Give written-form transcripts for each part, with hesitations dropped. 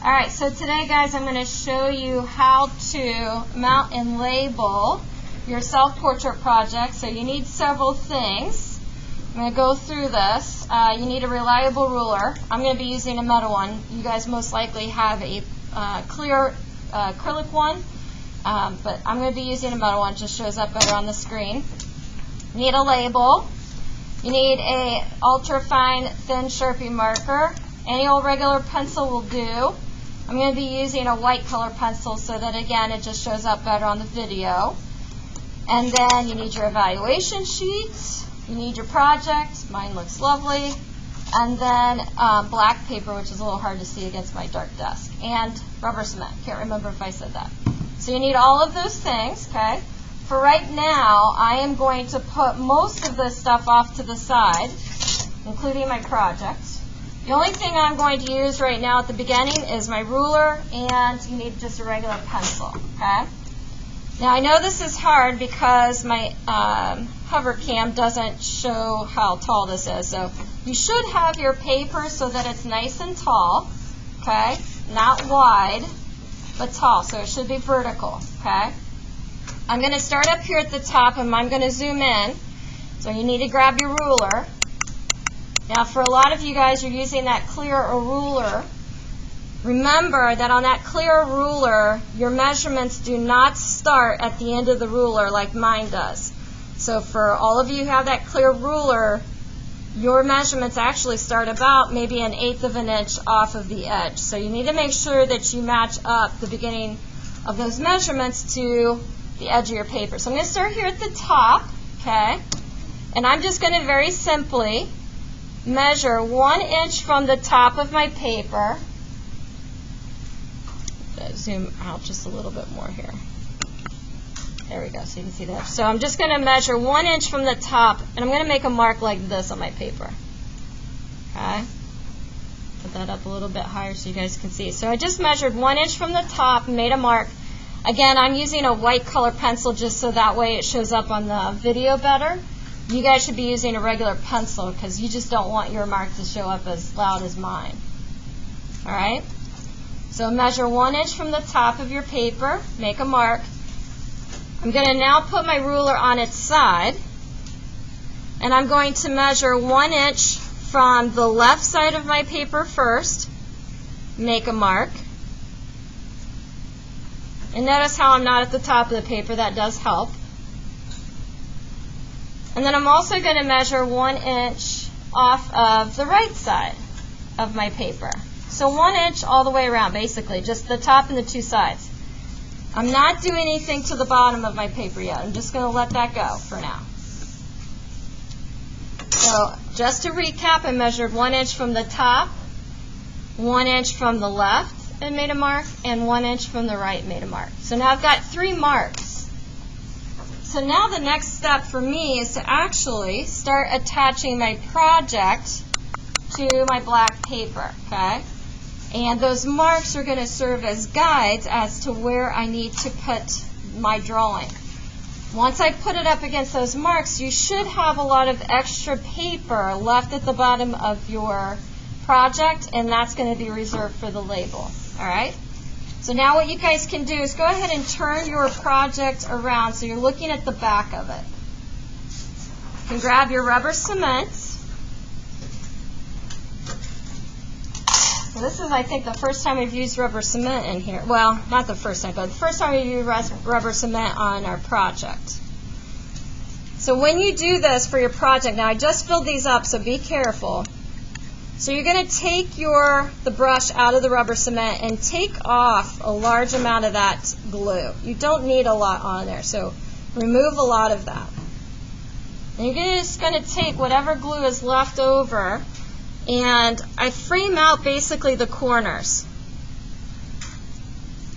Alright, so today, guys, I'm going to show you how to mount and label your self-portrait project. So you need several things. I'm going to go through this. You need a reliable ruler. I'm going to be using a metal one. You guys most likely have a clear acrylic one, but I'm going to be using a metal one. It just shows up better on the screen. You need a label. You need a ultra-fine thin Sharpie marker. Any old regular pencil will do. I'm going to be using a white color pencil so that, again, it just shows up better on the video. And then you need your evaluation sheets. You need your project. Mine looks lovely. And then black paper, which is a little hard to see against my dark desk. And rubber cement. Can't remember if I said that. So you need all of those things, okay? For right now, I am going to put most of this stuff off to the side, including my project. The only thing I'm going to use right now at the beginning is my ruler, and you need just a regular pencil, okay? Now, I know this is hard because my hover cam doesn't show how tall this is. So you should have your paper so that it's nice and tall, okay? Not wide, but tall, so it should be vertical, okay? I'm going to start up here at the top, and I'm going to zoom in. So you need to grab your ruler. Now, for a lot of you guys, you're using that clear ruler. Remember that on that clear ruler, your measurements do not start at the end of the ruler like mine does. So for all of you who have that clear ruler, your measurements actually start about maybe 1/8 of an inch off of the edge. So you need to make sure that you match up the beginning of those measurements to the edge of your paper. So I'm going to start here at the top, okay? And I'm just going to very simply measure 1 inch from the top of my paper. Zoom out just a little bit more here. There we go, so you can see that. So I'm just going to measure 1 inch from the top, and I'm going to make a mark like this on my paper. Okay? Put that up a little bit higher so you guys can see. So I just measured 1 inch from the top and made a mark. Again, I'm using a white color pencil just so that way it shows up on the video better. You guys should be using a regular pencil because you just don't want your mark to show up as loud as mine. All right? So measure 1 inch from the top of your paper, make a mark. I'm going to now put my ruler on its side, and I'm going to measure 1 inch from the left side of my paper first, make a mark. And notice how I'm not at the top of the paper, that does help. And then I'm also going to measure 1 inch off of the right side of my paper. So 1 inch all the way around, basically, just the top and the two sides. I'm not doing anything to the bottom of my paper yet. I'm just going to let that go for now. So just to recap, I measured 1 inch from the top, 1 inch from the left and made a mark, and 1 inch from the right made a mark. So now I've got 3 marks. So now the next step for me is to actually start attaching my project to my black paper, okay? And those marks are going to serve as guides as to where I need to put my drawing. Once I put it up against those marks, you should have a lot of extra paper left at the bottom of your project, and that's going to be reserved for the label. All right? So now what you guys can do is go ahead and turn your project around so you're looking at the back of it. You can grab your rubber cement. So this is, I think, the first time we've used rubber cement in here. Well, not the first time, but the first time we used rubber cement on our project. So when you do this for your project, now I just filled these up, so be careful. So you're going to take the brush out of the rubber cement and take off a large amount of that glue. You don't need a lot on there, so remove a lot of that. And you're just going to take whatever glue is left over, and I frame out basically the corners.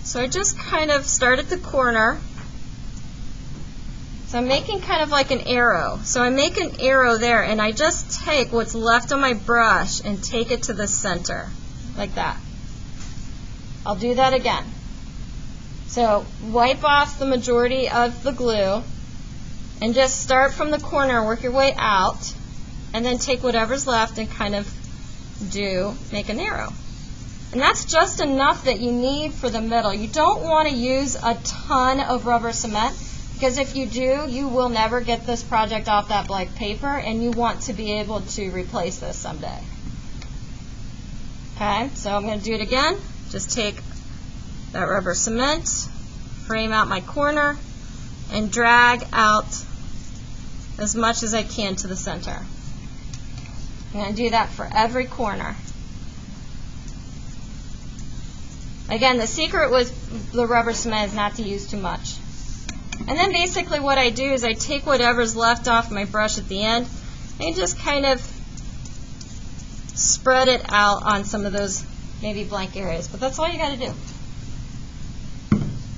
So I just kind of start at the corner. So I'm making kind of like an arrow. So I make an arrow there, and I just take what's left on my brush and take it to the center, like that. I'll do that again. So wipe off the majority of the glue, and just start from the corner and work your way out, and then take whatever's left and kind of make an arrow. And that's just enough that you need for the middle. You don't want to use a ton of rubber cement, because if you do, you will never get this project off that blank paper, and you want to be able to replace this someday. Okay, so I'm going to do it again. Just take that rubber cement, frame out my corner, and drag out as much as I can to the center. I'm going to do that for every corner. Again, the secret with the rubber cement is not to use too much. And then basically what I do is I take whatever's left off my brush at the end and just kind of spread it out on some of those maybe blank areas. But that's all you got to do.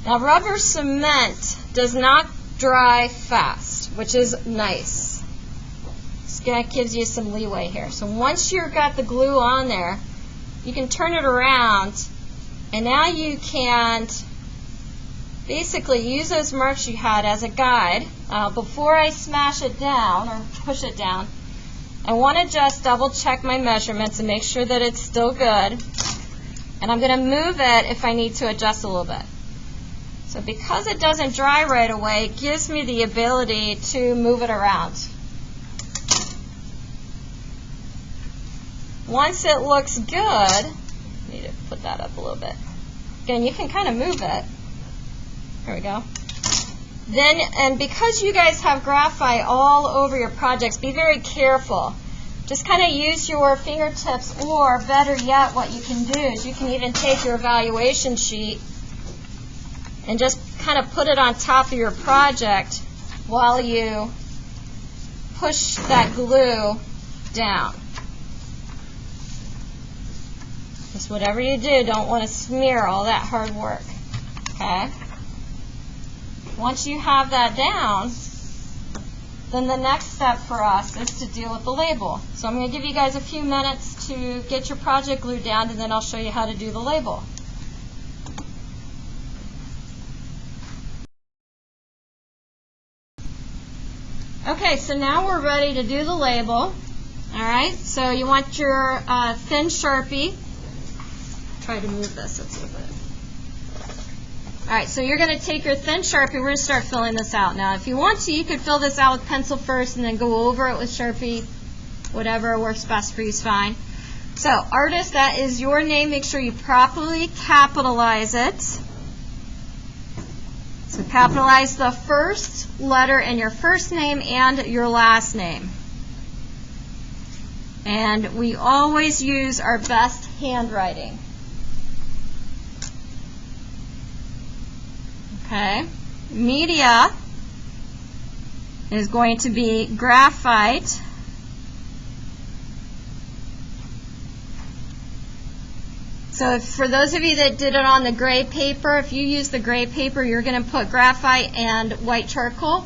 Now, rubber cement does not dry fast, which is nice. That gives you some leeway here. So once you've got the glue on there, you can turn it around, and now you can basically use those marks you had as a guide. Before I smash it down or push it down, I want to just double check my measurements and make sure that it's still good. And I'm going to move it if I need to adjust a little bit. So because it doesn't dry right away, it gives me the ability to move it around. Once it looks good, I need to put that up a little bit. Again, you can kind of move it. There we go. Then, and because you guys have graphite all over your projects, be very careful. Just kind of use your fingertips, or better yet, what you can do is you can even take your evaluation sheet and just kind of put it on top of your project while you push that glue down. Just whatever you do, don't want to smear all that hard work. Okay? Once you have that down, then the next step for us is to deal with the label. So I'm going to give you guys a few minutes to get your project glued down, and then I'll show you how to do the label. Okay, so now we're ready to do the label. All right, so you want your thin Sharpie. Try to move this a little bit. All right, so you're going to take your thin Sharpie. We're going to start filling this out. Now, if you want to, you could fill this out with pencil first and then go over it with Sharpie. Whatever works best for you is fine. So, artist, that is your name. Make sure you properly capitalize it. So capitalize the first letter in your first name and your last name. And we always use our best handwriting. Okay. Media is going to be graphite. So for those of you that did it on the gray paper, if you use the gray paper, you're going to put graphite and white charcoal.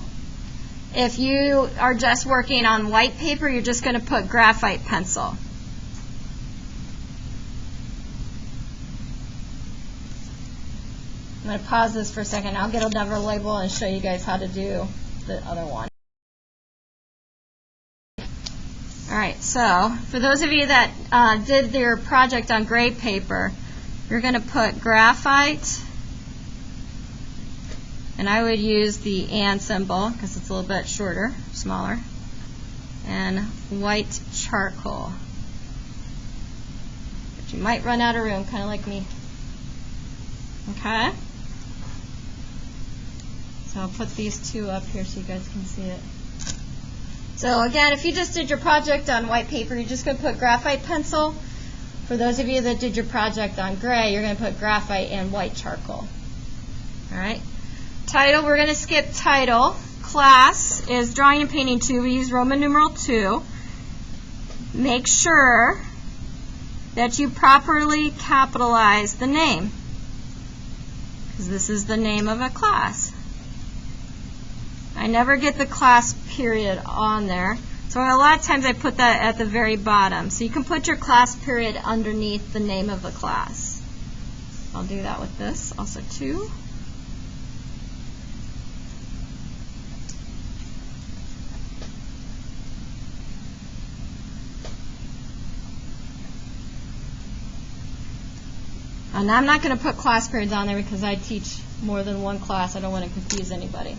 If you are just working on white paper, you're just going to put graphite pencil. I'm going to pause this for a second. I'll get another label and show you guys how to do the other one. All right, so for those of you that did their project on gray paper, you're going to put graphite, and I would use the and symbol because it's a little bit shorter, smaller, and white charcoal. But you might run out of room, kind of like me. Okay? So I'll put these two up here so you guys can see it. So again, if you just did your project on white paper, you're just going to put graphite pencil. For those of you that did your project on gray, you're going to put graphite and white charcoal. All right. Title, we're going to skip title. Class is Drawing and Painting 2. We use Roman numeral 2. Make sure that you properly capitalize the name, because this is the name of a class. I never get the class period on there, so a lot of times I put that at the very bottom. So you can put your class period underneath the name of the class. I'll do that with this also too. And I'm not going to put class periods on there because I teach more than one class. I don't want to confuse anybody.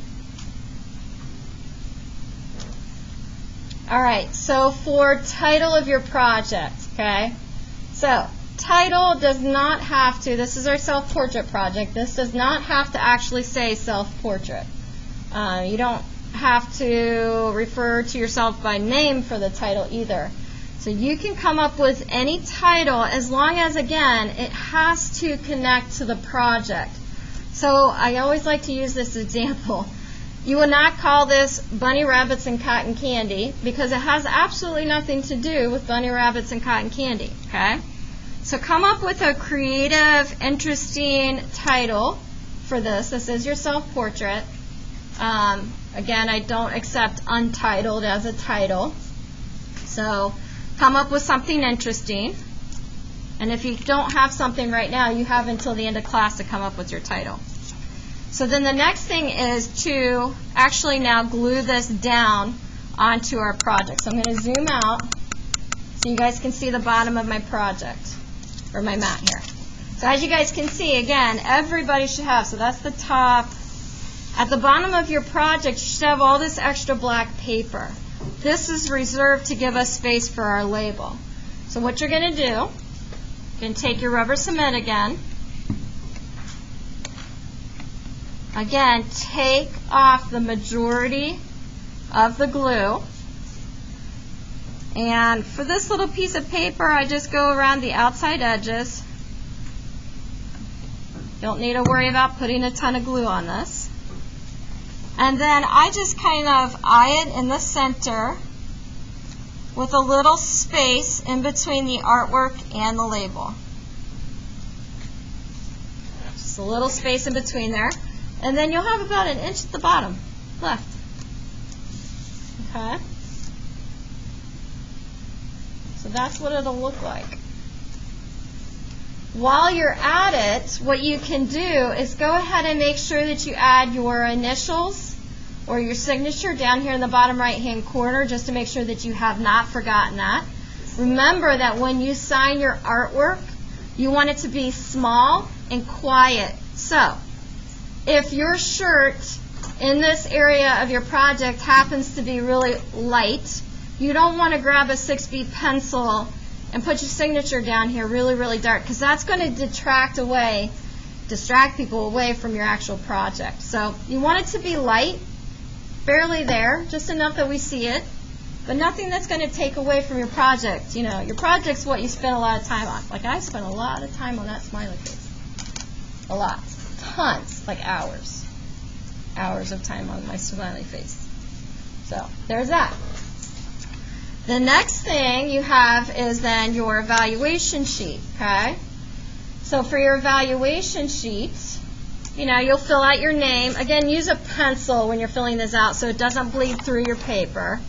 All right, so for title of your project, okay? So title does not have to, this is our self-portrait project, this does not have to actually say self-portrait. You don't have to refer to yourself by name for the title either. So you can come up with any title as long as, again, it has to connect to the project. So I always like to use this example. You will not call this Bunny Rabbits and Cotton Candy because it has absolutely nothing to do with Bunny Rabbits and Cotton Candy, okay? So come up with a creative, interesting title for this. This is your self-portrait. Again, I don't accept Untitled as a title. So come up with something interesting. And if you don't have something right now, you have until the end of class to come up with your title. So then the next thing is to actually now glue this down onto our project. So I'm going to zoom out so you guys can see the bottom of my project, or my mat here. So as you guys can see, again, everybody should have, so that's the top. At the bottom of your project, you should have all this extra black paper. This is reserved to give us space for our label. So what you're going to do, you're going to take your rubber cement again. Again, take off the majority of the glue. And for this little piece of paper, I just go around the outside edges. Don't need to worry about putting a ton of glue on this. And then I just kind of eye it in the center with a little space in between the artwork and the label. Just a little space in between there. And then you'll have about an inch at the bottom left. Okay? So that's what it'll look like. While you're at it, what you can do is go ahead and make sure that you add your initials or your signature down here in the bottom right-hand corner, just to make sure that you have not forgotten that. Remember that when you sign your artwork, you want it to be small and quiet. So if your shirt in this area of your project happens to be really light, you don't want to grab a 6B pencil and put your signature down here really, really dark, because that's going to distract people away from your actual project. So you want it to be light, barely there, just enough that we see it, but nothing that's going to take away from your project. You know, your project's what you spend a lot of time on. Like I spent a lot of time on that smiley face. A lot. Tons, like hours. Hours of time on my smiley face. So there's that. The next thing you have is then your evaluation sheet, okay? So for your evaluation sheet, you know, you'll fill out your name. Again, use a pencil when you're filling this out so it doesn't bleed through your paper.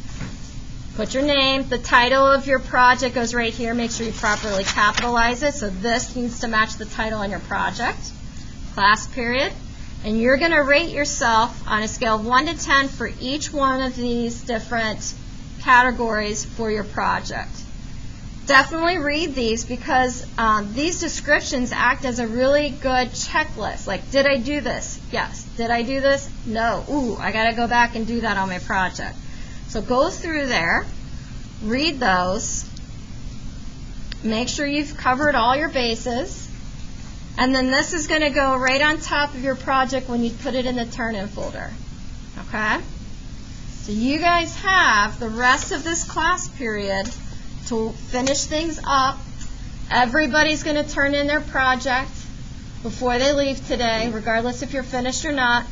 Put your name. The title of your project goes right here. Make sure you properly capitalize it. So this needs to match the title on your project. Class period. And you're going to rate yourself on a scale of 1 to 10 for each one of these different categories for your project. Definitely read these because these descriptions act as a really good checklist. Like, did I do this? Yes. Did I do this? No. Ooh, I got to go back and do that on my project. So go through there, read those, make sure you've covered all your bases, and then this is going to go right on top of your project when you put it in the turn-in folder. Okay? So you guys have the rest of this class period to finish things up. Everybody's going to turn in their project before they leave today, regardless if you're finished or not,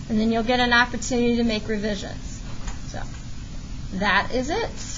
and then you'll get an opportunity to make revisions. So that is it.